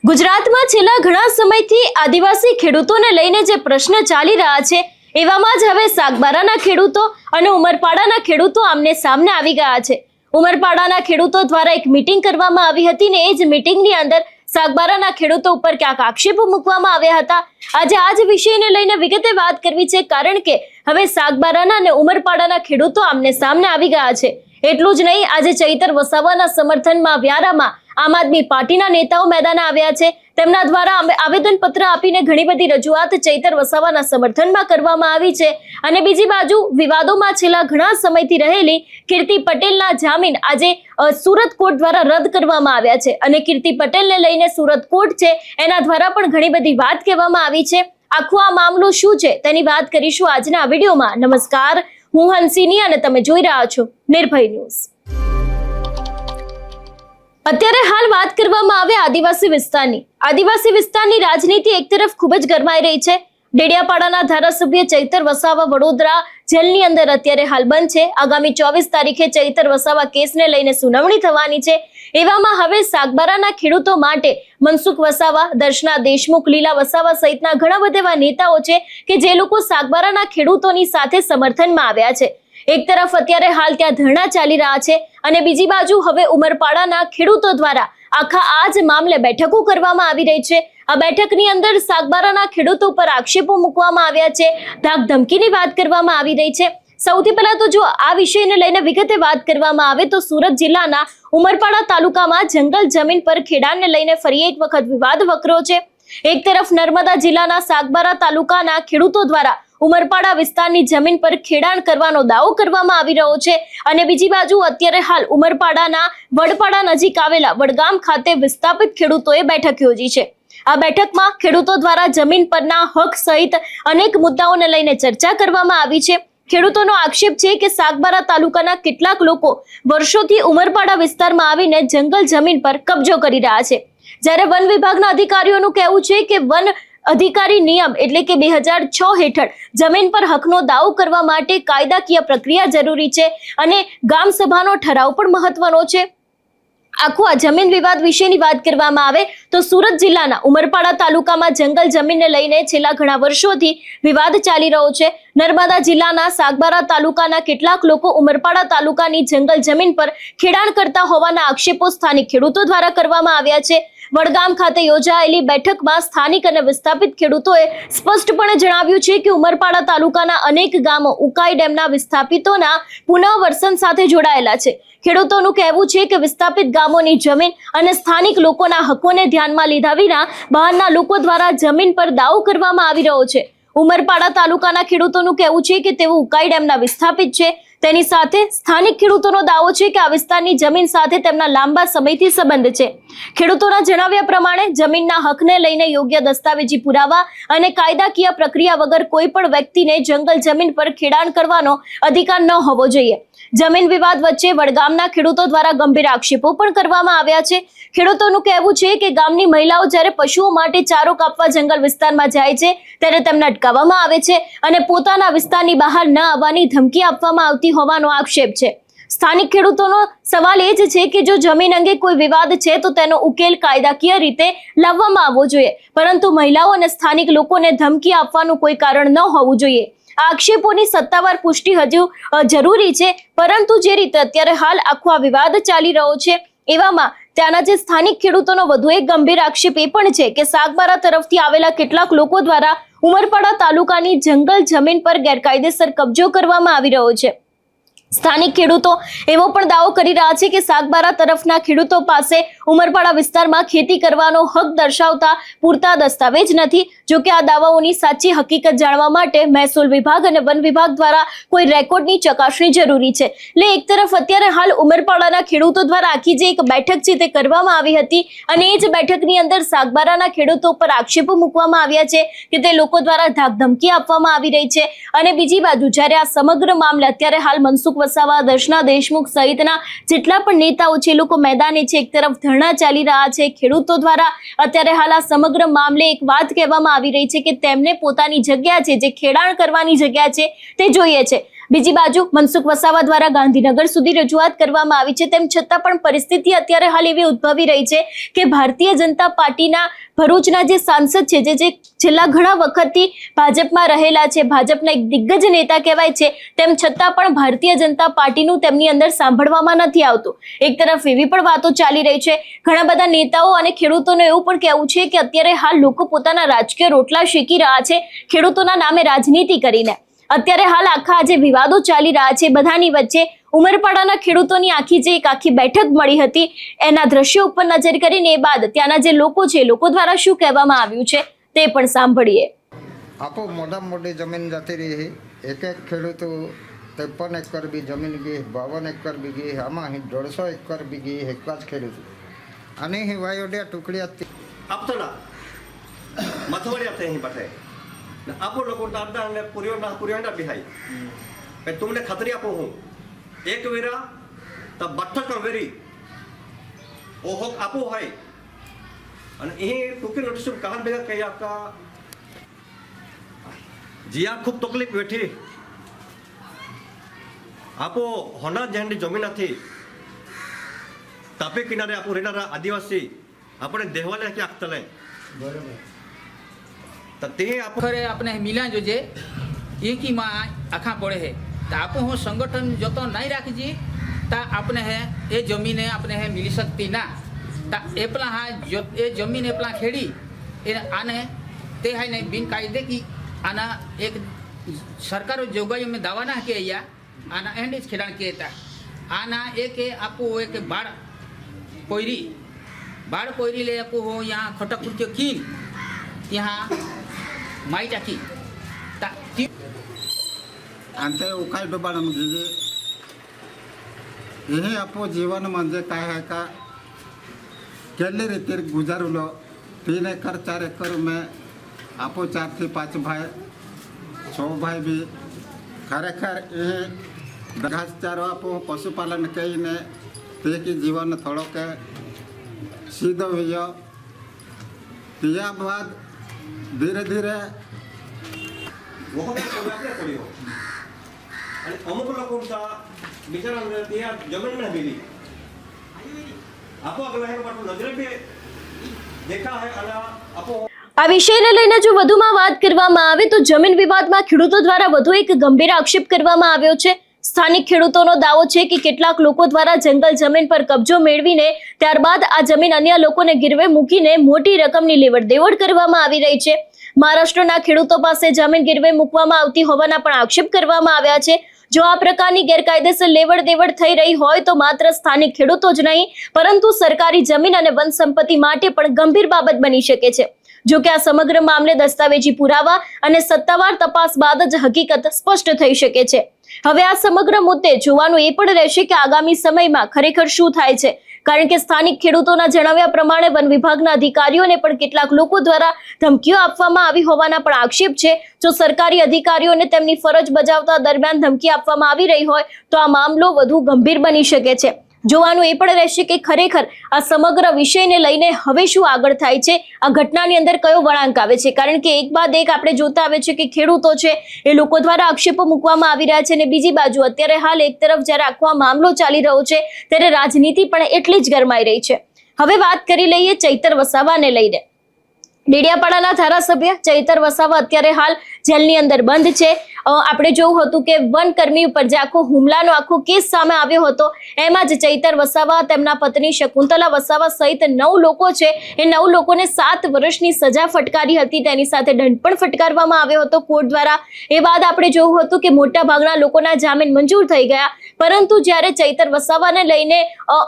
ગુજરાતમાં છેલ્લા ઘણા સમયથી આદિવાસી ખેડૂતોને લઈને જે પ્રશ્ન ચાલી રહ્યા છે, એવામાં જ હવે સાગબારાના ખેડૂતો અને ઉમરપાડાના ખેડૂતો આમને સામને આવી ગયા છે. ઉમરપાડાના ખેડૂતો દ્વારા એક મીટિંગ કરવામાં આવી હતી ને એ જ મીટિંગની અંદર સાગબારાના ખેડૂતો ઉપર ક્યાંક આક્ષેપો મૂકવામાં આવ્યા હતા. આજે આ જ વિષયને લઈને વિગતે વાત કરવી છે, કારણ કે હવે સાગબારાના અને ઉમરપાડાના ખેડૂતો આમને સામને આવી ગયા છે. એટલું જ નહીં, આજે ચૈતર વસાવાના સમર્થનમાં વ્યારામાં આમ આદમી પાર્ટીના નેતાઓ મેદાને આવ્યા છે. તેમના દ્વારા આવેદનપત્ર આપીને ઘણી બધી રજૂઆત ચૈતર વસાવાના સમર્થનમાં કરવામાં આવી છે. અને બીજી બાજુ વિવાદોમાં છેલ્લા ઘણા સમયથી રહેલી કીર્તિ પટેલના જામીન આજે સુરત કોર્ટ દ્વારા રદ કરવામાં આવ્યા છે. અને કીર્તિ પટેલને લઈને સુરત કોર્ટ છે એના દ્વારા પણ ઘણી બધી વાત કહેવામાં આવી છે. આખો આ મામલો શું છે તેની વાત કરીશું આજના વિડીયોમાં. નમસ્કાર, હું હંસિની અને તમે જોઈ રહ્યા છો નિર્ભય ન્યૂઝ. અત્યારે હાલ વાત કરવામાં આવે આદિવાસી વિસ્તારની રાજનીતિ એક તરફ ખૂબ જ ગરમાઈ રહી છે. ડેડિયાપાડાના ધારાસભ્ય ચૈતર વસાવા વડોદરા જેલની અંદર અત્યારે હાલ બંધ છે. આગામી 24 તારીખે ચૈતર વસાવા કેસને લઈને સુનાવણી થવાની છે. એવામાં હવે સાગબારાના ખેડૂતો માટે મનસુખ વસાવા, દર્શના દેશમુખ, લીલા વસાવા સહિતના ઘણા બધા એવા નેતાઓ છે કે જે લોકો સાગબારાના ખેડૂતોની સાથે સમર્થનમાં આવ્યા છે. એક તરફ અત્યારે હાલ ત્યાં ધરણા ચાલી રહ્યા છે અને બીજી બાજુ હવે ઉમરપાડાના ખેડૂતો દ્વારા આખા આ જ મામલે બેઠકો કરવામાં આવી રહી છે. આ બેઠકની અંદર સાગબારાના ખેડૂતો પર આક્ષેપો મૂકવામાં આવ્યા છે, ધાક ધમકીની વાત કરવામાં આવી રહી છે. સૌથી પહેલા તો જો આ વિષયને લઈને વિગતે વાત કરવામાં આવે તો સુરત જિલ્લાના ઉમરપાડા તાલુકામાં જંગલ જમીન પર ખેડાણને લઈને ફરી એક વખત વિવાદ વકર્યો છે. એક તરફ નર્મદા જિલ્લાના સાગબારા તાલુકાના ખેડૂતો દ્વારા ઉમરપાડા વિસ્તારની જમીન પર ખેડાણ કરવાનો દાવો કરવામાં આવી રહ્યો છે અને બીજી બાજુ અત્યારે હાલ ઉમરપાડાના વડપાડા નજીક આવેલા વડગામ ખાતે વિસ્થાપિત ખેડૂતોએ બેઠક યોજી છે. આ બેઠકમાં ખેડૂતો દ્વારા જમીન પરના હક સહિત અનેક મુદ્દાઓને લઈને ચર્ચા કરવામાં આવી છે. ખેડૂતોનો આક્ષેપ છે કે સાગબારા તાલુકાના કેટલાક લોકો વર્ષોથી ઉમરપાડા વિસ્તારમાં આવીને જંગલ જમીન પર કબજો કરી રહ્યા છે, જ્યારે વન વિભાગના અધિકારીઓનું કહેવું છે કે વન અધિકારી નિયમ એટલે કે 2006 હેઠળ જમીન પર હકનો દાવો કરવા માટે કાયદાકીય પ્રક્રિયા જરૂરી છે અને ગામ સભાનો ઠરાવ પણ મહત્વનો છે. આખું આ જમીન વિવાદ વિશેની વાત કરવામાં આવે તો સુરત જિલ્લાના ઉમરપાડા તાલુકામાં જંગલ જમીનને લઈને છેલ્લા ઘણા વર્ષોથી વિવાદ ચાલી રહ્યો છે. નર્મદા જિલ્લાના સાગબારા તાલુકાના કેટલાક લોકો ઉમરપાડા તાલુકાની જંગલ જમીન પર ખેડાણ કરતા હોવાના આક્ષેપો સ્થાનિક ખેડૂતો દ્વારા કરવામાં આવ્યા છે. વડગામ ખાતે યોજાયેલી બેઠકમાં સ્થાનિક અને વિસ્થાપિત ખેડૂતોએ સ્પષ્ટપણે જણાવ્યું છે કે ઉમરપાડા તાલુકાના અનેક ગામો ઉકાઈ ડેમના વિસ્થાપિતોના પુનઃવસન સાથે જોડાયેલા છે. ખેડૂતોનું કહેવું છે કે વિસ્થાપિત ગામોની જમીન અને સ્થાનિક લોકોના હકોને ધ્યાનમાં લીધા વિના બહારના લોકો દ્વારા જમીન પર દાવો કરવામાં આવી રહ્યો છે. ઉમરપાડા તાલુકાના ખેડૂતોનું કહેવું છે કે તેઓ ઉકાઈ ડેમના વિસ્થાપિત છે. તેની સાથે સ્થાનિક ખેડૂતોનો દાવો છે કે આ વિસ્તારની જમીન સાથે તેમના લાંબા સમયથી સંબંધ છે. ખેડૂતોના જણાવ્યા પ્રમાણે જમીનના હકને લઈને યોગ્ય દસ્તાવેજી પુરાવા અને કાયદાકીય પ્રક્રિયા વગર કોઈ પણ વ્યક્તિને જંગલ જમીન પર ખેડાણ કરવાનો અધિકાર ન હોવો જોઈએ. જમીન વિવાદ વચ્ચે વડગામના ખેડૂતો દ્વારા ગંભીર આક્ષેપો પણ કરવામાં આવ્યા છે. ખેડૂતોનું કહેવું છે કે ગામની મહિલાઓ જ્યારે પશુઓ માટે ચારો કાપવા જંગલ વિસ્તારમાં જાય છે ત્યારે તેમને અટકાવવામાં આવે છે અને પોતાના વિસ્તારની બહાર ન આવવાની ધમકી આપવામાં આવતી હોવાનો આક્ષેપ છે. સ્થાનિક ખેડૂતોનો સવાલ એ જ છે કે જો જમીન અંગે કોઈ વિવાદ છે તો તેનો ઉકેલ કાયદાકીય રીતે લાવવામાં આવવો જોઈએ, પરંતુ મહિલાઓ અને સ્થાનિક લોકોને ધમકી આપવાનું કોઈ કારણ ન હોવું જોઈએ. આ આક્ષેપોની સત્તાવાર પુષ્ટિ હજુ જરૂરી છે, પરંતુ જે રીતે અત્યારે હાલ આખો આ વિવાદ ચાલી રહ્યો છે એવામાં ત્યાંના જે સ્થાનિક ખેડૂતોનો વધુ એક ગંભીર આક્ષેપ એ પણ છે કે સાગબારા તરફથી આવેલા કેટલાક લોકો દ્વારા ઉમરપાડા તાલુકાની જંગલ જમીન પર ગેરકાયદેસર કબજો કરવામાં આવી રહ્યો છે. સ્થાનિક ખેડૂતો એવો પણ દાવો કરી રહ્યા છે કે સાગબારા તરફના ખેડૂતો પાસે ઉમરપાડા વિસ્તારમાં ખેતી કરવાનો હક દર્શાવતા પૂરતા દસ્તાવેજ નથી. જો કે આ દાવાઓની સાચી હકીકત જાણવા માટે મહેસૂલ વિભાગ અને વન વિભાગ દ્વારા કોઈ રેકોર્ડની ચકાસણી જરૂરી છે. એટલે એક તરફ અત્યારે હાલ ઉમરપાડાના ખેડૂતો દ્વારા આખી જે એક બેઠક છે તે કરવામાં આવી હતી અને એ જ બેઠકની અંદર સાગબારાના ખેડૂતો પર આક્ષેપો મૂકવામાં આવ્યા છે કે તે લોકો દ્વારા ધાક ધમકી આપવામાં આવી રહી છે. અને બીજી બાજુ જ્યારે આ સમગ્ર મામલે અત્યારે હાલ મનસુખ વસાવા, દર્શના દેશમુખ સહિતના જેટલા પણ નેતાઓ છે લોકો મેદાને છે. એક તરફ ધરણા ચાલી રહ્યા છે. ખેડૂતો દ્વારા અત્યારે હાલ આ સમગ્ર મામલે એક વાત કહેવામાં આવી રહી છે કે તેમને પોતાની જગ્યા છે, જે ખેડાણ કરવાની જગ્યા છે તે જોઈએ છે. બીજી બાજુ મનસુખ વસાવા દ્વારા ગાંધીનગર સુધી રજૂઆત કરવામાં આવી છે, તેમ છતાં પણ પરિસ્થિતિ અત્યારે હાલ એવી ઉદ્ભવી રહી છે કે ભારતીય જનતા પાર્ટીના ભરૂચના જે સાંસદ છે, જે છેલ્લા ઘણા વખતથી ભાજપમાં રહેલા છે, ભાજપના એક દિગ્ગજ નેતા કહેવાય છે, તેમ છતાં પણ ભારતીય જનતા પાર્ટીનું તેમની અંદર સાંભળવામાં નથી આવતું. એક તરફ એવી પણ વાતો ચાલી રહી છે, ઘણા બધા નેતાઓ અને ખેડૂતોનું એવું પણ કહેવું છે કે અત્યારે હાલ લોકો પોતાના રાજકીય રોટલા શેકી રહ્યા છે ખેડૂતોના નામે રાજનીતિ કરીને. અત્યારે હાલ આખા જે વિવાદો ચાલી રહ્યા છે બધાની વચ્ચે ઉમરપાડાના ખેડૂતોની આખી બેઠક મળી હતી, એના દ્રશ્યો ઉપર નજર કરીને એ બાદ ત્યાંના જે લોકો છે, લોકો દ્વારા શું કહેવામાં આવ્યું છે તે પણ સાંભળીએ. આપો મોટી જમીન જતી રહી, એક ખેડૂતો 53 એકર બી જમીન ગઈ, 52 એકર બી ગઈ, આમાં 150 એકર બી ગઈ, એક જ ખેડૂતો અને વાયોડિયા ટુકડી હતી આપતોના મથવડી આપતે અહીં બઠે આપો લોકો દાદા ને પુરિયોના બિહાઈ पे तुमने खतरी आपो हूँ एक वेरा तब बट्ठक वेरी ओहो आपो है અને એ ટૂંકી નોટિસ કહાન ભેગા કહી આપકા જીયા ખૂબ તકલીફ બેઠી આપો હોના જેની જમીન હતી તાપી કિનારે આપો રહેનારા આદિવાસી આપણે દેહવાલે કે આખતલે બરાબર તો તે આપણે મિલા જોજે एक ही माँ आखा पड़े है तो आप हो संगठन जो तो नहीं राखी ता अपने है ये जमीन अपने है मिली सकती ना ता एपला हाँ जो ये जमीन एपला खेड़ी ये आने ते है नहीं बिन कायदे की आना एक सरकार जोगाई में दावा ना के या आना एंड इस खिलाड़ के था आना एक आपको एक बाढ़ पोयरी ले आपको हो यहाँ खटक कुर्तियों कील यहाँ माई टाकी अंते उकाय डोबाड़ मुझे यही आपो जीवन म्हणजे काय है का केली रीति गुजारलो 3 एकड़ 4 एकड़ में आपो 4 થી 5 भाई 6 भाई भी खरेखर ये घास चारो आपो पशुपालन कईने ते की जीवन थोड़ो के सीधो हुआ त्या बाद धीरे धीरे અને અમુક લોકો બિચારા ત્યાં જમીન ના મિલી આપો અગલા હે પાટો નજરે બે દેખા હે અને આપો આ વિષયને લઈને જો વધુમાં વાત કરવામાં આવે તો જમીન વિવાદમાં ખેડૂતો દ્વારા વધુ એક ગંભીર આક્ષેપ કરવામાં આવ્યો છે. સ્થાનિક ખેડૂતોનો દાવો છે કે કેટલાક લોકો દ્વારા જંગલ જમીન પર કબજો મેળવીને ત્યારબાદ આ જમીન અન્ય લોકોને ગીરવે મૂકીને મોટી રકમની લેવડ દેવડ કરવામાં આવી રહી છે. મહારાષ્ટ્રના ખેડૂતો પાસે જમીન ગીરવે મૂકવામાં આવતી હોવાના પણ આક્ષેપ કરવામાં આવ્યા છે. જો આ પ્રકારની ગેરકાયદેસર લેવડ દેવડ થઈ રહી હોય તો માત્ર સ્થાનિક ખેડૂતો જ નહીં પરંતુ સરકારી જમીન અને વન સંપત્તિ માટે પણ ગંભીર બાબત બની શકે છે. જો કે આ સમગ્ર મામલે દસ્તાવેજી પુરાવા અને સત્તાવાર તપાસ બાદ જ હકીકત સ્પષ્ટ થઈ શકે છે. હવે આ સમગ્ર મુદ્દે જોવાનું એ પણ રહેશે કે આગામી સમયમાં ખરેખર શું થાય છે, કારણ કે સ્થાનિક ખેડૂતોના જણાવ્યા પ્રમાણે વન વિભાગના અધિકારીઓને પણ કેટલાક લોકો દ્વારા ધમકીઓ આપવામાં આવી હોવાના પણ આક્ષેપ છે. જો સરકારી અધિકારીઓને તેમની ફરજ બજાવતા દરમિયાન ધમકી આપવામાં આવી રહી હોય તો આ મામલો વધુ ગંભીર બની શકે છે. જોવાનું એ પણ રહેશે કે ખરેખર આ સમગ્ર વિષયને લઈને હવે શું આગળ થાય છે, આ ઘટનાની અંદર કયો વળાંક આવે છે, કારણ કે એક બાદ એક આપણે જોતા આવે છે કે ખેડૂતો છે એ લોકો દ્વારા આક્ષેપો મૂકવામાં આવી રહ્યા છે અને બીજી બાજુ અત્યારે હાલ એક તરફ જ્યારે આખો આ મામલો ચાલી રહ્યો છે ત્યારે રાજનીતિ પણ એટલી જ ગરમાઈ રહી છે. હવે વાત કરી લઈએ ચૈતર વસાવાને લઈને. ડેડિયાપાડાના ધારાસભ્ય ચૈતર વસાવા અત્યારે હાલ જેલની અંદર બંધ છે. આપણે જોયું હતું કે વનકર્મી ઉપર જે આખો હુમલાનો આખો કેસ સામે આવ્યો હતો એમાં જ ચૈતર વસાવા, તેમના પત્ની શકુંતલા વસાવા સહિત 9 લોકો છે એ 9 લોકોને 7 વર્ષની સજા ફટકારી હતી. તેની સાથે દંડ પણ ફટકારવામાં આવ્યો હતો કોર્ટ દ્વારા. એ બાદ આપણે જોયું હતું કે મોટા ભાગના લોકોના જામીન મંજૂર થઈ ગયા, પરંતુ જ્યારે ચૈતર વસાવાને લઈને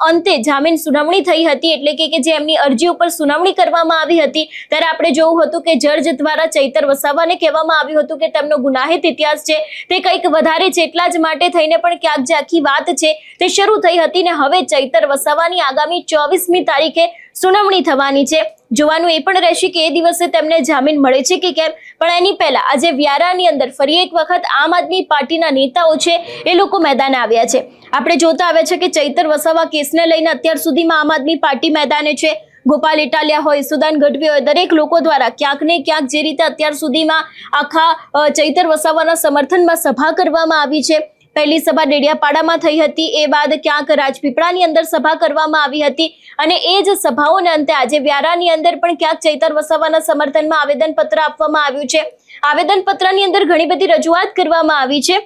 અંતે જામીન સુનાવણી થઈ હતી, એટલે કે જે એમની અરજી ઉપર સુનાવણી કરવામાં આવી હતી, ત્યારે આપણે જોયું હતું કે જજ દ્વારા ચૈતર વસાવાને કહેવામાં આવ્યું હતું કે તેમનો ગુનાહિત ઇતિહાસ છે તે કંઈક વધારે છે, એટલા જ માટે થઈને પણ ક્યાંક જે આખી વાત છે તે શરૂ થઈ હતી ને હવે ચૈતર વસાવાની આગામી 24મી તારીખે સુનાવણી થવાની છે. જોવાનું એ પણ રહેશે કે એ દિવસે તેમને જામીન મળે છે કે કેમ. પણ એની પહેલા આજે વ્યારાની અંદર ફરી એક વખત આમ આદમી પાર્ટીના નેતાઓ છે એ લોકો મેદાને આવ્યા છે. આપણે જોતા આવ્યા છે કે ચૈતર વસાવા કેસને લઈને અત્યાર સુધીમાં આમ આદમી પાર્ટી મેદાને છે. ગોપાલ ઇટાલિયા હોય, સુદાન ગઢવી હોય, દરેક લોકો દ્વારા ક્યાંક ને ક્યાંક જે રીતે અત્યાર સુધીમાં આખા ચૈતર વસાવાના સમર્થનમાં સભા કરવામાં આવી છે. પહેલી સભા ડેડિયાપાડામાં થઈ હતી, એ બાદ ક્યાંક રાજપીપળાની અંદર સભા કરવામાં આવી હતી અને એ જ સભાઓને અંતે આજે વ્યારાની અંદર પણ ક્યાંક ચૈતર વસાવાના સમર્થનમાં આવેદનપત્ર આપવામાં આવ્યું છે. આવેદનપત્રની અંદર ઘણી બધી રજૂઆત કરવામાં આવી છે.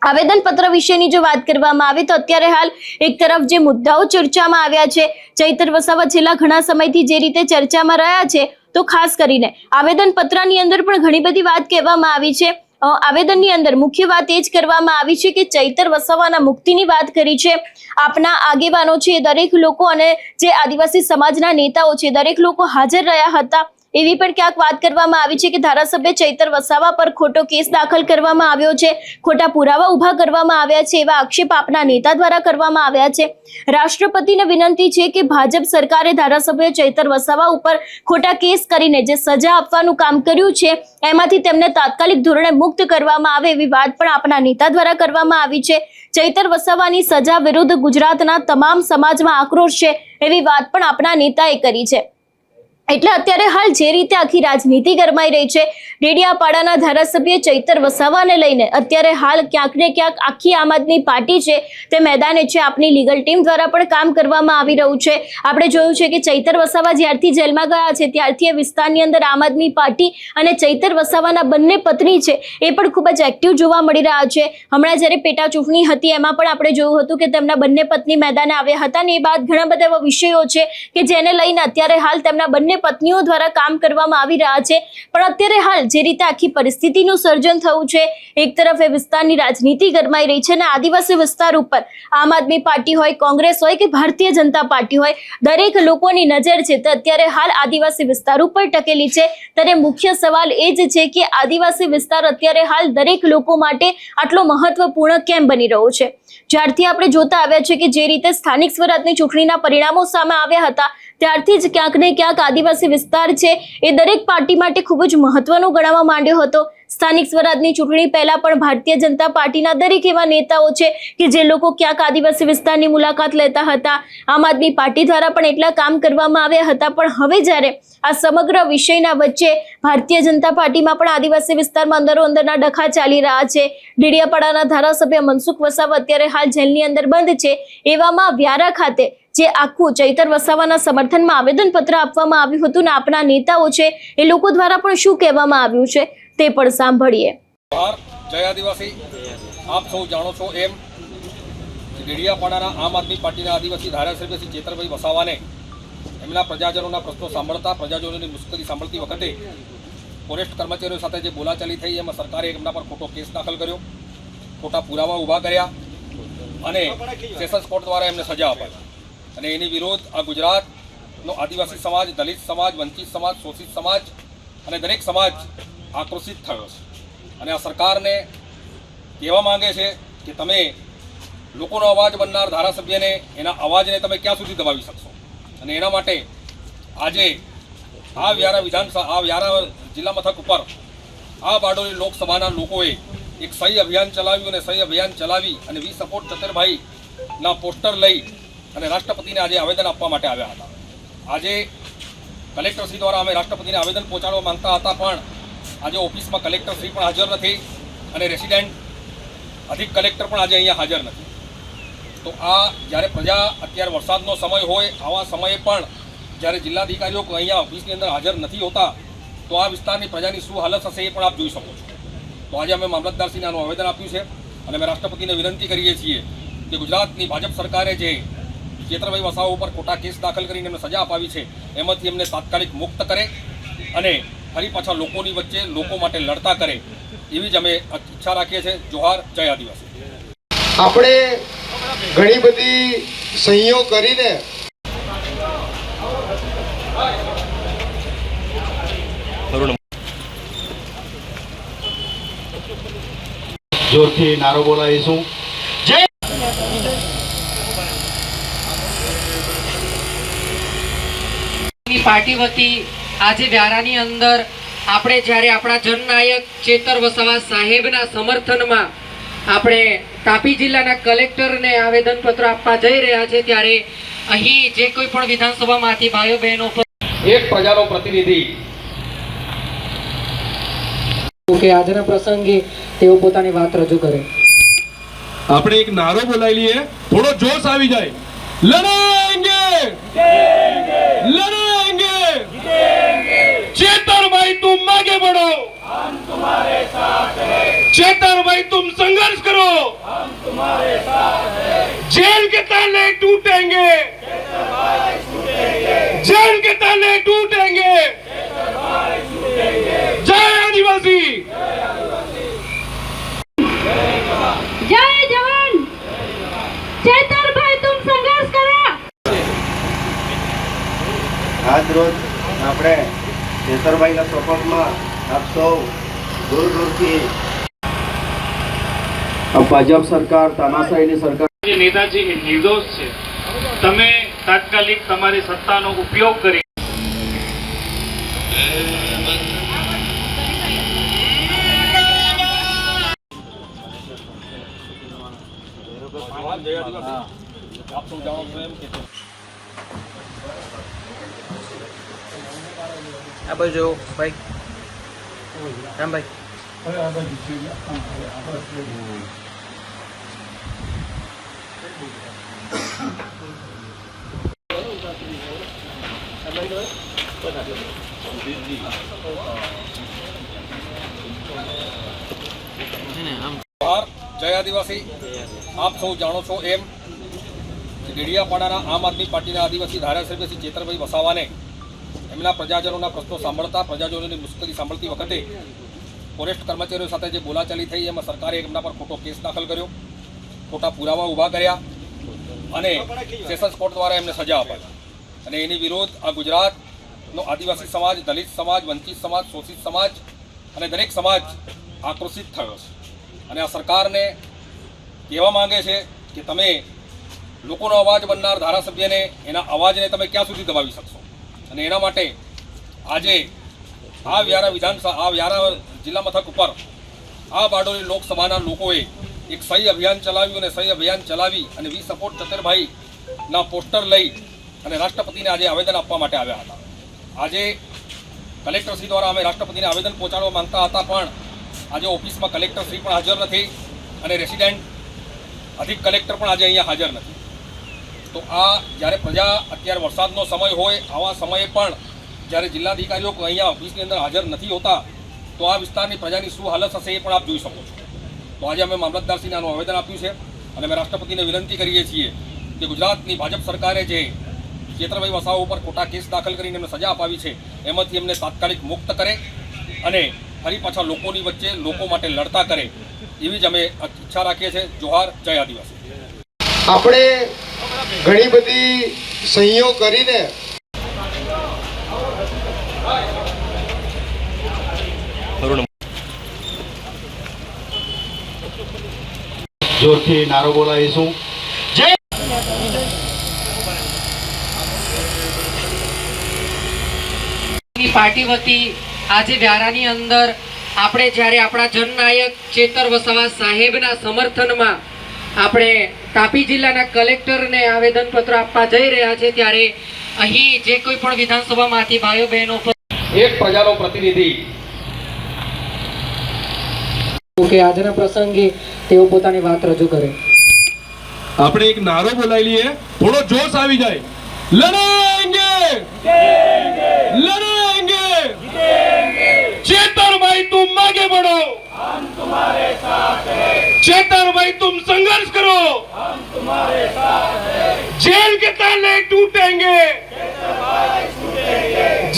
આવેદનપત્ર વિશેની જો વાત કરવામાં આવે તો અત્યારે હાલ એક તરફ જે મુદ્દાઓ ચર્ચામાં આવ્યા છે, ચૈતર વસાવા છેલ્લા ઘણા સમયથી જે રીતે ચર્ચામાં રહ્યા છે, તો ખાસ કરીને આવેદનપત્રની અંદર પણ ઘણી બધી વાત કહેવામાં આવી છે. આવેદનની અંદર મુખ્ય વાત એ જ કરવામાં આવી છે કે ચૈતર વસાવાના મુક્તિની વાત કરી છે. આપના આગેવાનો છે, દરેક લોકો અને જે આદિવાસી સમાજના નેતાઓ છે, દરેક લોકો હાજર રહ્યા હતા. એવી પણ ક્યાંક વાત કરવામાં આવી છે કે ધારાસભ્ય ચૈતર વસાવા પર ખોટો કેસ દાખલ કરવામાં આવ્યો છે, ખોટા પુરાવા ઉભા કરવામાં આવ્યા છે, એવા આક્ષેપ આપના નેતા દ્વારા કરવામાં આવ્યા છે. રાષ્ટ્રપતિને વિનંતી છે કે ભાજપ સરકારે ધારાસભ્ય ચૈતર વસાવા ઉપર ખોટા કેસ કરીને જે સજા આપવાનું કામ કર્યું છે, એમાંથી તેમને તાત્કાલિક ધોરણે મુક્ત કરવામાં આવે, એવી વાત પણ આપના નેતા દ્વારા કરવામાં આવી છે. ચૈતર વસાવાની સજા વિરુદ્ધ ગુજરાતના તમામ સમાજમાં આક્રોશ છે, એવી વાત પણ આપના નેતાએ કરી છે. એટલે અત્યારે હાલ જે રીતે આખી રાજનીતિ ગરમાઈ રહી છે, ડેડિયાપાડાના ધારાસભ્ય ચૈતર વસાવાને લઈને અત્યારે હાલ ક્યાંક ને ક્યાંક આખી આમ આદમી પાર્ટી છે તે મેદાને છે. આપની લીગલ ટીમ દ્વારા પણ કામ કરવામાં આવી રહ્યું છે. આપણે જોયું છે કે ચૈતર વસાવા જ્યારથી જેલમાં ગયા છે ત્યારથી એ વિસ્તારની અંદર આમ આદમી પાર્ટી અને ચૈતર વસાવાના બંને પત્ની છે એ પણ ખૂબ જ એક્ટિવ જોવા મળી રહ્યા છે. હમણાં જ્યારે પેટા ચૂંટણી હતી એમાં પણ આપણે જોયું હતું કે તેમના બંને પત્ની મેદાને આવ્યા હતા ને એ બાદ ઘણા બધા એવા વિષયો છે કે જેને લઈને અત્યારે હાલ તેમના બંને પત્નીઓ દ્વારા કામ કરવામાં આવી રહ્યા છે. પણ અત્યારે હાલ જે રીતે આખી પરિસ્થિતિનું સર્જન થયું છે, એક તરફ એ વિસ્તારની રાજનીતિ ગરમાઈ રહી છે અને આદિવાસી વિસ્તાર ઉપર આમ આદમી પાર્ટી હોય, કોંગ્રેસ હોય કે ભારતીય જનતા પાર્ટી હોય, દરેક લોકોની નજર છે તો અત્યારે હાલ આદિવાસી વિસ્તાર ઉપર ટકેલી છે. ત્યારે મુખ્ય સવાલ એ જ છે કે આદિવાસી વિસ્તાર અત્યારે હાલ દરેક લોકો માટે આટલો મહત્વપૂર્ણ કેમ બની રહ્યો છે. જ્યારથી આપણે જોતા આવ્યા છે કે જે રીતે સ્થાનિક સ્વરાજની ચૂંટણીના પરિણામો સામે આવ્યા હતા ત્યારથી જ ક્યાંક ને ક્યાંક આદિવાસી વિસ્તાર છે એ દરેક પાર્ટી માટે ખૂબ જ મહત્વનો ગણવા માંડ્યો હતો. સ્થાનિક સ્વરાજની ચૂંટણી પહેલા પણ ભારતીય જનતા પાર્ટીના દરેક એવા નેતાઓ છે કે જે લોકો ક્યાંક આદિવાસી વિસ્તારની મુલાકાત લેતા હતા. આમ આદમી પાર્ટી દ્વારા પણ એટલા કામ કરવામાં આવ્યા હતા. પણ હવે જ્યારે આ સમગ્ર વિષયના વચ્ચે ભારતીય જનતા પાર્ટીમાં પણ આદિવાસી વિસ્તારમાં અંદરો અંદરના ડખા ચાલી રહ્યા છે. ડેડિયાપાડાના ધારાસભ્ય મનસુખ વસાવા અત્યારે હાલ જેલની અંદર બંધ છે. એવામાં વ્યારા ખાતે જે આખું ચૈતર વસાવાના સમર્થનમાં આવેદનપત્ર આપવામાં આવ્યું હતું ને આપના નેતાઓ છે એ લોકો દ્વારા પણ શું કહેવામાં આવ્યું છે તે પણ સાંભળીએ. જય આદિવાસી. આપ સૌ જાણો છો એમ ડેડિયાપાડાના આમ આદમી પાર્ટીના આદિવાસી ધારાસભ્ય શ્રી ચૈતરભાઈ વસાવાને એમના પ્રજાજનોના પ્રશ્નો સાંભળતા, પ્રજાજનોની મુશ્કેલી સાંભળતી વખતે ફોરેસ્ટ કર્મચારીઓ સાથે જે બોલાચાલી થઈ એમાં સરકારે એમના પર ખોટો કેસ દાખલ કર્યો, ખોટા પુરાવા ઊભા કર્યા અને સેશન્સ કોર્ટ દ્વારા એમને સજા અપાઈ. અને એની વિરોધ આ ગુજરાતનો આદિવાસી સમાજ, દલિત સમાજ, વંચિત સમાજ, શોષિત સમાજ અને દરેક સમાજ આક્રોશિત થયો છે. અને આ સરકારને કહેવા માંગે છે કે તમે લોકોનો અવાજ બનનાર ધારાસભ્યને એના અવાજને તમે ક્યાં સુધી દબાવી શકશો. અને એના માટે આજે આ વ્યારા જિલ્લા મથક ઉપર આ બારડોલી લોકસભાના લોકોએ એક સહી અભિયાન ચલાવ્યું અને સહી અભિયાન ચલાવી અને વી સપોર્ટ ચતરભાઈના પોસ્ટર લઈ અને રાષ્ટ્રપતિને આજે આવેદન આપવા માટે આવ્યા હતા. આજે કલેક્ટરશ્રી દ્વારા અમે રાષ્ટ્રપતિને આવેદન પહોંચાડવા માંગતા હતા પણ આજે ઓફિસમાં કલેક્ટરશ્રી પણ હાજર નથી અને રેસિડેન્ટ અધિક કલેક્ટર પણ આજે અહીંયા હાજર નથી. તો આ જ્યારે પ્રજા અત્યારે વરસાદનો સમય હોય આવા સમયે પણ જ્યારે જિલ્લાધિકારીઓ અહીંયા ઓફિસની અંદર હાજર નથી હોતા તો આ વિસ્તારની પ્રજાની શું હાલત હશે એ પણ આપ જોઈ શકો છો. તો આજે અમે મામલતદારશ્રીને આનું આવેદન આપ્યું છે અને અમે રાષ્ટ્રપતિને વિનંતી કરીએ છીએ કે ગુજરાતની ભાજપ સરકારે જે ચૈતરભાઈ વસાવા ઉપર ખોટા કેસ દાખલ કરીને એમને સજા અપાવી છે એમાંથી એમને તાત્કાલિક મુક્ત કરે અને ફરી પાછા લોકોની વચ્ચે લોકો માટે લડતા કરે એવી જ અમે ઈચ્છા રાખીએ છીએ. જોહાર. જય આદિવાસી. આપણે ઘણી બધી સહીઓ કરીને જોરથી નારો બોલાવીશું. પાર્ટી વતી આજે વ્યારાની અંદર આપણે જ્યારે આપણા જનનાયક ચૈતર વસાવા સાહેબના સમર્થનમાં આપણે તાપી જિલ્લાના કલેક્ટરને આવેદનપત્ર આપવા જઈ રહ્યા છે ત્યારે અહીં જે કોઈ પણ વિધાનસભામાંથી ભાઈઓ બહેનો એક પ્રજાનો પ્રતિનિધિ કે આજના પ્રસંગે તેઓ પોતાની વાત રજૂ કરે. આપણે એક નારો બોલાવી લઈએ, થોડો જોશ આવી જાય. લડાएंगे लड़ाएंगे चेतर भाई तुम आगे बढ़ो, हम तुम्हारे साथ हैं. चेतर भाई तुम संघर्ष करो, हम तुम्हारे साथ हैं. जेल के ताले टूटेंगे, जेल के ताले टूटेंगे. जय आदिवासी. જય જવાન, ચેતરભાઈ તુમ સંઘર્ષ કરો. આજ રોજ આપણે કેસરભાઈના સપોર્ટમાં આપ સૌ દૂર દૂરથી ભાજપ સરકાર તાનાશાહીની સરકાર જે નેતાજી એ નિર્દોષ છે. તમે તાત્કાલિક તમારી સત્તાનો ઉપયોગ કરી જય આદિવાસી. આપ સૌ જાણો છો એમ કે આ બાજુ ભાઈ રામભાઈ જોહાર. જય આદિવાસી. આપ સૌ જાણો છો એમ કે ડેડિયાપાડાના આમ આદમી પાર્ટીના આદિવાસી ધારાસભ્ય શ્રી ચેતરભાઈ વસાવાને એમના પ્રજાજનોના પ્રશ્નો સાંભળતા, પ્રજાજનોની મુશ્કેલી સાંભળતી વખતે ફોરેસ્ટ કર્મચારીઓ સાથે જે બોલાચાલી થઈ એમાં સરકારે એમના પર ખોટો કેસ દાખલ કર્યો, ખોટા પુરાવા ઊભા કર્યા અને સેશન્સ કોર્ટ દ્વારા એમને સજા અપાઈ. અને એની વિરોધ આ ગુજરાતનો આદિવાસી સમાજ, દલિત સમાજ, વંચિત સમાજ, શોષિત સમાજ અને દરેક સમાજ આક્રોશિત થયો છે. અને આ સરકારને કહેવા માંગે છે કે તમે લોકોનો અવાજ બનનાર ધારાસભ્યને, એના અવાજને તમે ક્યાં સુધી દબાવી શકશો. અને એના માટે આજે આ વ્યારા જિલ્લા મથક ઉપર આ બારડોલી લોકસભાના લોકોએ એક સહી અભિયાન ચલાવ્યું અને સહી અભિયાન ચલાવી અને વી સપોર્ટ ચતરભાઈના પોસ્ટર લઈ અને રાષ્ટ્રપતિને આજે આવેદન આપવા માટે આવ્યા હતા. આજે કલેક્ટરશ્રી દ્વારા અમે રાષ્ટ્રપતિને આવેદન પહોંચાડવા માંગતા હતા, પણ આજે ઓફિસમાં કલેક્ટરશ્રી પણ હાજર નથી અને રેસિડેન્ટ અધિક કલેક્ટર પણ આજે અહીંયા હાજર નથી. તો આ જ્યારે પ્રજા અત્યારે વરસાદનો સમય હોય, આવા સમયે પણ જ્યારે જિલ્લાધિકારીઓ અહીંયા ઓફિસની અંદર હાજર નથી હોતા, તો આ વિસ્તારની પ્રજાની શું હાલત હશે એ પણ આપ જોઈ શકો છો. તો આજે અમે મામલતદારશ્રીને આનું આવેદન આપ્યું છે અને અમે રાષ્ટ્રપતિને વિનંતી કરીએ છીએ કે ગુજરાતની ભાજપ સરકારે જે ચેતરભાઈ વસાવા ઉપર ખોટા કેસ દાખલ કરીને એમને સજા અપાવી છે એમાંથી એમને તાત્કાલિક મુક્ત કરે અને ફરી પાછા લોકોની વચ્ચે લોકો માટે લડતા કરે એવી જ અમે ઈચ્છા રાખીએ છીએ. જોહાર. જય આદિવાસી. આપણે ઘણી બધી સહીઓ કરીને જોરથી નારો બોલાવીશું. પાર્ટી વતી આજે વ્યારાની અંદર આપણે જ્યારે આપણા જનનાયક ચેતર વસાવા સાહેબના સમર્થનમાં આપણે તાપી જિલ્લાના કલેક્ટરને આવેદનપત્ર આપવા જઈ રહ્યા છે, ત્યારે અહીં જે કોઈ પણ વિધાનસભામાંથી ભાઈઓ બહેનો એક પ્રજાનો પ્રતિનિધિ કે આજના પ્રસંગે તેઓ પોતાની વાત રજૂ કરે. આપણે એક નારો બોલાવી લઈએ, થોડો જોશ આવી જાય. લડાएंगे लड़ाएंगे चेतर भाई तुम आगे बढ़ो, हम तुम्हारे साथ हैं. चेतर भाई तुम संघर्ष करो, हम तुम्हारे साथ हैं. जेल के ताले टूटेंगे,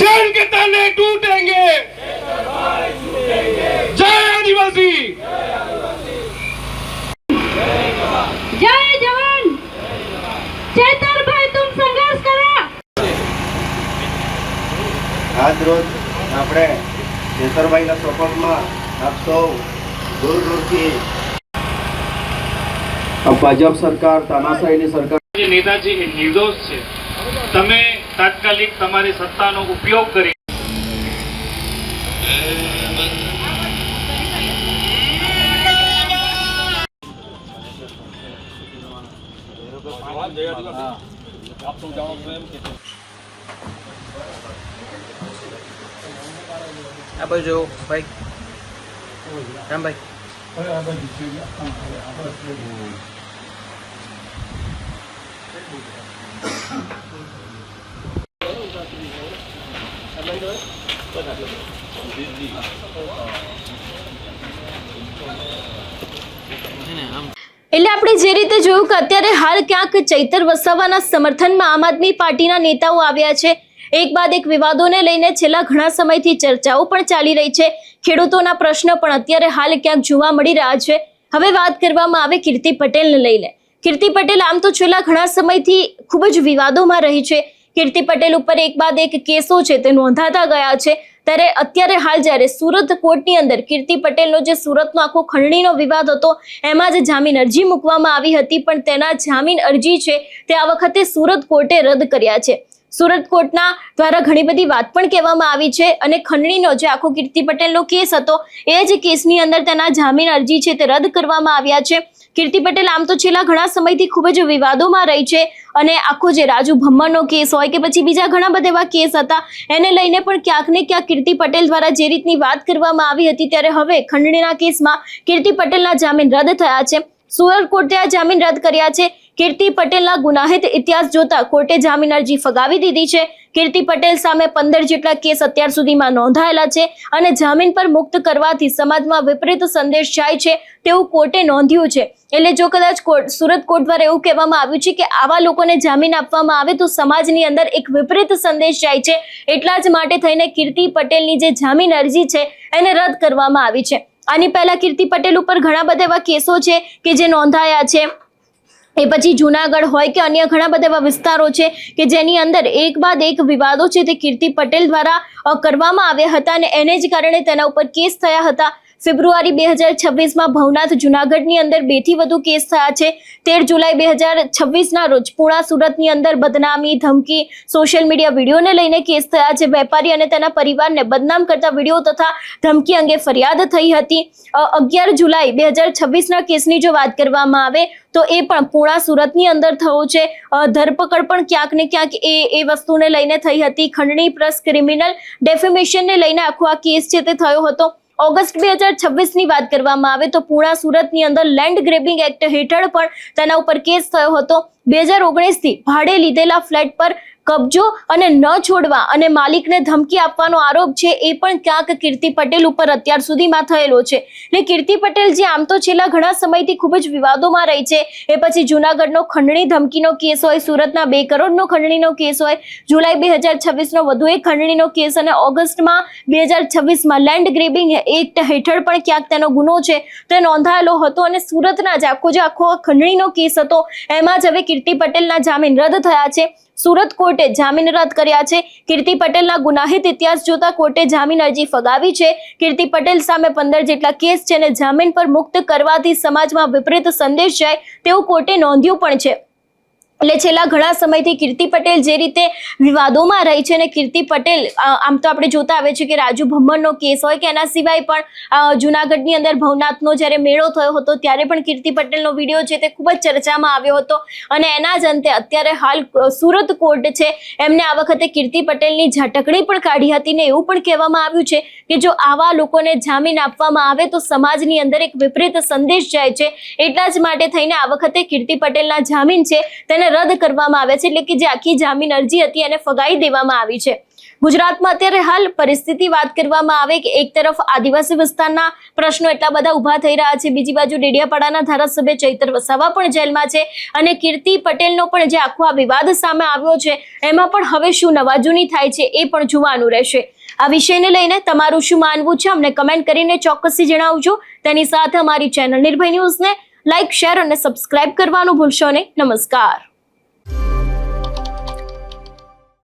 जेल के ताले टूटेंगे. जय आदिवासी. જય જવાન, ચેતરભાઈ તુમ સંઘર્ષ કરો. આજ રોજ આપણે કેસરભાઈના સપોર્ટમાં આપ સૌ દૂર દૂરથી ભાજપ સરકાર તાનાશાહીની સરકાર જે નેતાજી એ નિર્દોષ છે. તમે તાત્કાલિક તમારી સત્તાનો ઉપયોગ કરી જય આદિવાસી. આપ સૌ જાણો છો એમ કે આ બાજુ ભાઈ રામભાઈ એટલે આપણે જે રીતે જોયું કે અત્યારે હાલ ક્યાંક ચૈતર વસાવાના સમર્થનમાં આમ આદમી પાર્ટીના નેતાઓ આવ્યા છે. એક બાદ એક વિવાદોને લઈને છેલ્લા ઘણા સમયથી ચર્ચાઓ પણ ચાલી રહી છે. ખેડૂતોના પ્રશ્ન પણ અત્યારે હાલ ક્યાંક જોવા મળી રહ્યા છે. હવે વાત કરવામાં આવે કીર્તિ પટેલને લઈને. કીર્તિ પટેલ આમ તો છેલ્લા ઘણા સમયથી ખૂબ જ વિવાદોમાં રહી છે. કીર્તિ પટેલ ઉપર એક બાદ એક કેસો છે તે નોંધાતા ગયા છે. ત્યારે અત્યારે હાલ જ્યારે સુરત કોર્ટની અંદર કીર્તિ પટેલનો જે સુરતનો આખો ખંડણીનો વિવાદ હતો એમાં જ જામીન અરજી મૂકવામાં આવી હતી, પણ તેના જામીન અરજી છે તે આ વખતે સુરત કોર્ટે રદ કર્યા છે. સુરત કોર્ટના દ્વારા ઘણી બધી વાત પણ કહેવામાં આવી છે અને ખંડણીનો જે આખો કીર્તિ પટેલનો કેસ હતો એ જ કેસની અંદર તેના જામીન અરજી છે તે રદ કરવામાં આવ્યા છે. કીર્તિ પટેલ આમ તો છેલ્લા ઘણા સમયથી ખૂબ જ વિવાદોમાં રહી છે અને આખો જે રાજુ ભમ્મરનો કેસ હોય કે પછી બીજા ઘણા બધા એવા કેસ હતા એને લઈને પણ ક્યાંક ને ક્યાંક કીર્તિ પટેલ દ્વારા જે રીતની વાત કરવામાં આવી હતી ત્યારે હવે ખંડણીના કેસમાં કીર્તિ પટેલના જામીન રદ થયા છે. સુરત કોર્ટે આ જામીન રદ કર્યા છે. કીર્તિ પટેલના ગુનાહિત ઇતિહાસ જોતા કોર્ટે જામીન અરજી ફગાવી દીધી છે. કીર્તિ પટેલ સામે 15 જેટલા કેસ અત્યાર સુધીમાં નોંધાયેલા છે અને જામીન પર મુક્ત કરવાથી સમાજમાં વિપરીત સંદેશ જાય છે તેવું કોર્ટે નોંધ્યું છે. એટલે જો કદાચ સુરત કોર્ટ દ્વારા એવું કહેવામાં આવ્યું છે કે આવા લોકોને જામીન આપવામાં આવે તો સમાજની અંદર એક વિપરીત સંદેશ જાય છે, એટલા જ માટે થઈને કીર્તિ પટેલની જે જામીન અરજી છે એને રદ કરવામાં આવી છે. આની પહેલા કીર્તિ પટેલ ઉપર ઘણા બધા એવા કેસો છે કે જે નોંધાયા છે. એ પછી જુનાગઢ હોય કે અન્ય ઘણા બધા એવા વિસ્તારો છે કે જેની અંદર એક બાદ એક વિવાદો છે તે કીર્તિ પટેલ દ્વારા કરવામાં આવ્યા હતા અને એને જ કારણે તેના ઉપર કેસ થયા હતા. ફેબ્રુઆરી 2026માં ભવનાથ જુનાગઢની અંદર 2 થી વધુ કેસ થયા છે. 13 જુલાઈ 2026ના રોજ પુણા સુરતની અંદર બદનામી, ધમકી, સોશિયલ મીડિયા વિડીયોને લઈને કેસ થયા છે. વેપારી અને તેના પરિવારને બદનામ કરતા વિડીયો તથા ધમકી અંગે ફરિયાદ થઈ હતી. 11 જુલાઈ 2026ના કેસની જો વાત કરવામાં આવે તો એ પણ પુણા સુરતની અંદર થયો છે. ધરપકડ પણ ક્યાંક ને ક્યાંક એ વસ્તુને લઈને થઈ હતી. ખંડણી પ્લસ ક્રિમિનલ ડેફેમેશનને લઈને આખો આ કેસ છે તે થયો હતો. ઓગસ્ટ 2026ની વાત કરવામાં આવે તો પુણા સુરતની અંદર લેન્ડ ગ્રેબિંગ એક્ટ હેઠળ પણ તેના ઉપર કેસ થયો હતો. 2019થી ભાડે લીધેલા ફ્લેટ પર કબજો અને ન છોડવા અને માલિકને ધમકી આપવાનો આરોપ છે એ પણ ક્યાંક કીર્તિ પટેલ ઉપર અત્યાર સુધીમાં થયેલો છે. એટલે કીર્તિ પટેલ જે આમ તો છેલ્લા ઘણા સમયથી ખૂબ જ વિવાદોમાં રહી છે, એ પછી જુનાગઢનો ખંડણી ધમકીનો કેસ હોય, સુરતના 2 કરોડનો ખંડણીનો કેસ હોય, જુલાઈ 2026નો વધુ એક ખંડણીનો કેસ અને ઓગસ્ટમાં 2026માં લેન્ડ ગ્રેબિંગ એક્ટ હેઠળ પણ ક્યાંક તેનો ગુનો છે તે નોંધાયેલો હતો અને સુરતના જ આખો ખંડણીનો કેસ હતો એમાં જ હવે કીર્તિ પટેલના જામીન રદ થયા છે. સુરત કોર્ટે જામીન રદ કર્યા છે. કીર્તિ પટેલના ગુનાહિત ઇતિહાસ જોતા કોર્ટે જામીન અરજી ફગાવી છે. કીર્તિ પટેલ સામે 15 જેટલા કેસ છે અને જામીન પર મુક્ત કરવાથી સમાજમાં વિપરીત સંદેશ જાય તેવું કોર્ટે નોંધ્યું પણ છે. એટલે છેલ્લા ઘણા સમયથી કીર્તિ પટેલ જે રીતે વિવાદોમાં રહી છે અને કીર્તિ પટેલ આમ તો આપણે જોતા આવે છે કે રાજુ ભમ્મરનો કેસ હોય કે એના સિવાય પણ જુનાગઢની અંદર ભવનાથનો જ્યારે મેળો થયો હતો ત્યારે પણ કીર્તિ પટેલનો વિડીયો છે તે ખૂબ જ ચર્ચામાં આવ્યો હતો અને એના જ અંતે અત્યારે હાલ સુરત કોર્ટ છે એમને આ વખતે કીર્તિ પટેલની ઝાટકણી પણ કાઢી હતી ને એવું પણ કહેવામાં આવ્યું છે કે જો આવા લોકોને જામીન આપવામાં આવે તો સમાજની અંદર એક વિપરીત સંદેશ જાય છે. એટલા જ માટે થઈને આ વખતે કીર્તિ પટેલના જામીન છે તેને રદ કરવામાં આવે છે. એટલે કે જે આખી જામીન અરજી હતી એને ફગાવી દેવામાં આવી છે. ગુજરાતમાં અત્યારે હાલ પરિસ્થિતિ વાત કરવામાં આવે કે એક તરફ આદિવાસી વિસ્તારના પ્રશ્નો એટલા બધા ઊભા થઈ રહ્યા છે, બીજી બાજુ ડેડિયાપાડાના ધારાસભ્ય ચૈતર વસાવા પણ જેલમાં છે અને કીર્તિ પટેલનો પણ જે આખો આ વિવાદ સામે આવ્યો છે એમાં પણ હવે શું નવાજૂની થાય છે એ પણ જોવાનું રહેશે. આ વિષયને લઈને તમારું શું માનવું છે અમને કમેન્ટ કરીને ચોક્કસથી જણાવજો. તેની સાથે અમારી ચેનલ નિર્ભય ન્યૂઝને લાઇક, શેર અને સબસ્ક્રાઇબ કરવાનું ભૂલશો નહીં. નમસ્કાર.